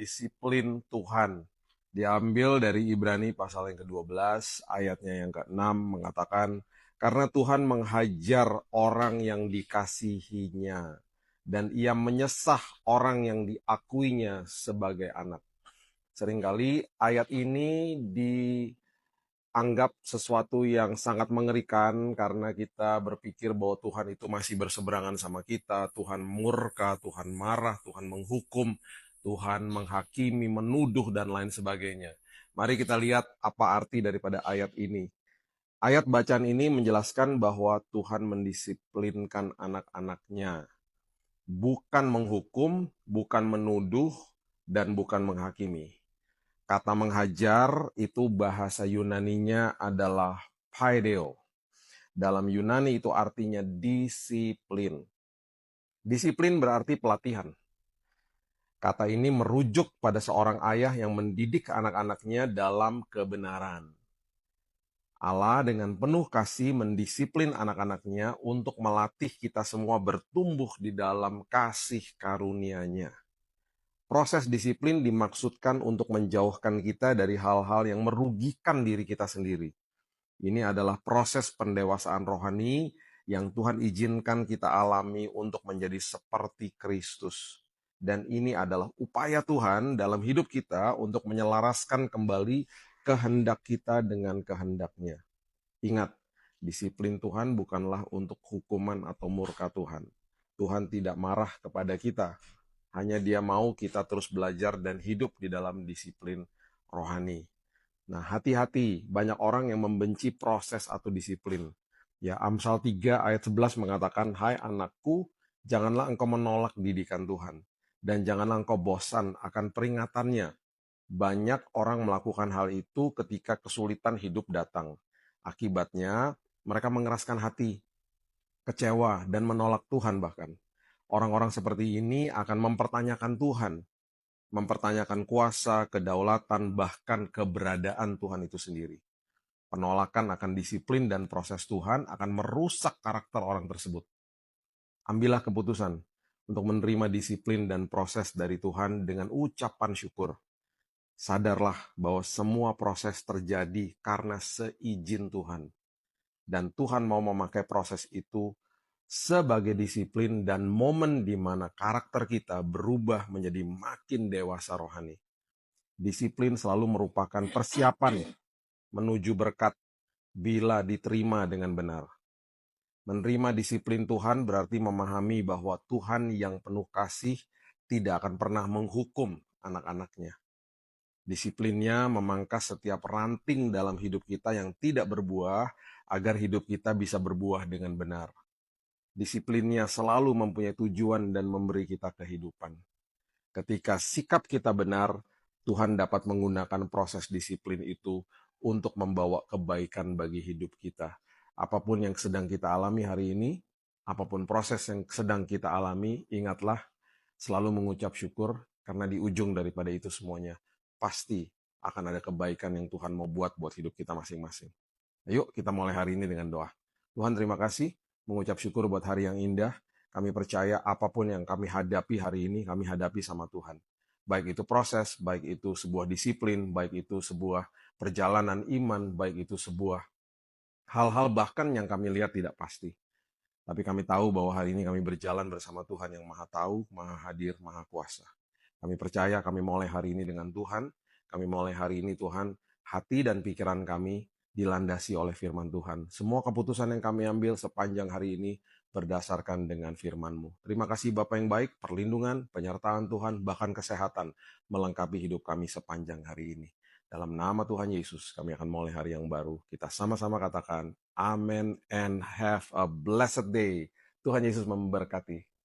disiplin Tuhan. Diambil dari Ibrani pasal yang ke-12, ayatnya yang ke-6 mengatakan, karena Tuhan menghajar orang yang dikasihinya, dan ia menyesah orang yang diakuinya sebagai anak. Seringkali ayat ini dianggap sesuatu yang sangat mengerikan karena kita berpikir bahwa Tuhan itu masih berseberangan sama kita, Tuhan murka, Tuhan marah, Tuhan menghukum, Tuhan menghakimi, menuduh, dan lain sebagainya. Mari kita lihat apa arti daripada ayat ini. Ayat bacaan ini menjelaskan bahwa Tuhan mendisiplinkan anak-anaknya, bukan menghukum, bukan menuduh, dan bukan menghakimi. Kata menghajar itu bahasa Yunaninya adalah paideo. Dalam Yunani itu artinya disiplin. Disiplin berarti pelatihan. Kata ini merujuk pada seorang ayah yang mendidik anak-anaknya dalam kebenaran. Allah dengan penuh kasih mendisiplin anak-anaknya untuk melatih kita semua bertumbuh di dalam kasih karunia-Nya. Proses disiplin dimaksudkan untuk menjauhkan kita dari hal-hal yang merugikan diri kita sendiri. Ini adalah proses pendewasaan rohani yang Tuhan izinkan kita alami untuk menjadi seperti Kristus. Dan ini adalah upaya Tuhan dalam hidup kita untuk menyelaraskan kembali kehendak kita dengan kehendak-Nya. Ingat, disiplin Tuhan bukanlah untuk hukuman atau murka Tuhan. Tuhan tidak marah kepada kita. Hanya Dia mau kita terus belajar dan hidup di dalam disiplin rohani. Nah, hati-hati, banyak orang yang membenci proses atau disiplin. Ya, Amsal 3 ayat 11 mengatakan, hai anakku, janganlah engkau menolak didikan Tuhan, dan janganlah engkau bosan akan peringatannya. Banyak orang melakukan hal itu ketika kesulitan hidup datang. Akibatnya, mereka mengeraskan hati, kecewa, dan menolak Tuhan bahkan. Orang-orang seperti ini akan mempertanyakan Tuhan, mempertanyakan kuasa, kedaulatan, bahkan keberadaan Tuhan itu sendiri. Penolakan akan disiplin dan proses Tuhan akan merusak karakter orang tersebut. Ambillah keputusan untuk menerima disiplin dan proses dari Tuhan dengan ucapan syukur. Sadarlah bahwa semua proses terjadi karena seizin Tuhan. Dan Tuhan mau memakai proses itu sebagai disiplin dan momen di mana karakter kita berubah menjadi makin dewasa rohani. Disiplin selalu merupakan persiapan menuju berkat bila diterima dengan benar. Menerima disiplin Tuhan berarti memahami bahwa Tuhan yang penuh kasih tidak akan pernah menghukum anak-anaknya. Disiplinnya memangkas setiap ranting dalam hidup kita yang tidak berbuah agar hidup kita bisa berbuah dengan benar. Disiplinnya selalu mempunyai tujuan dan memberi kita kehidupan. Ketika sikap kita benar, Tuhan dapat menggunakan proses disiplin itu untuk membawa kebaikan bagi hidup kita. Apapun yang sedang kita alami hari ini, apapun proses yang sedang kita alami, ingatlah selalu mengucap syukur karena di ujung daripada itu semuanya pasti akan ada kebaikan yang Tuhan mau buat hidup kita masing-masing. Ayo kita mulai hari ini dengan doa. Tuhan, terima kasih mengucap syukur buat hari yang indah. Kami percaya apapun yang kami hadapi hari ini, kami hadapi sama Tuhan. Baik itu proses, baik itu sebuah disiplin, baik itu sebuah perjalanan iman, baik itu sebuah hal-hal bahkan yang kami lihat tidak pasti. Tapi kami tahu bahwa hari ini kami berjalan bersama Tuhan yang Maha Tahu, Maha Hadir, Maha Kuasa. Kami percaya kami mulai hari ini dengan Tuhan. Kami mulai hari ini Tuhan, hati dan pikiran kami dilandasi oleh firman Tuhan. Semua keputusan yang kami ambil sepanjang hari ini berdasarkan dengan firman-Mu. Terima kasih Bapa yang baik, perlindungan, penyertaan Tuhan, bahkan kesehatan melengkapi hidup kami sepanjang hari ini. Dalam nama Tuhan Yesus, kami akan mulai hari yang baru. Kita sama-sama katakan, Amen and have a blessed day. Tuhan Yesus memberkati.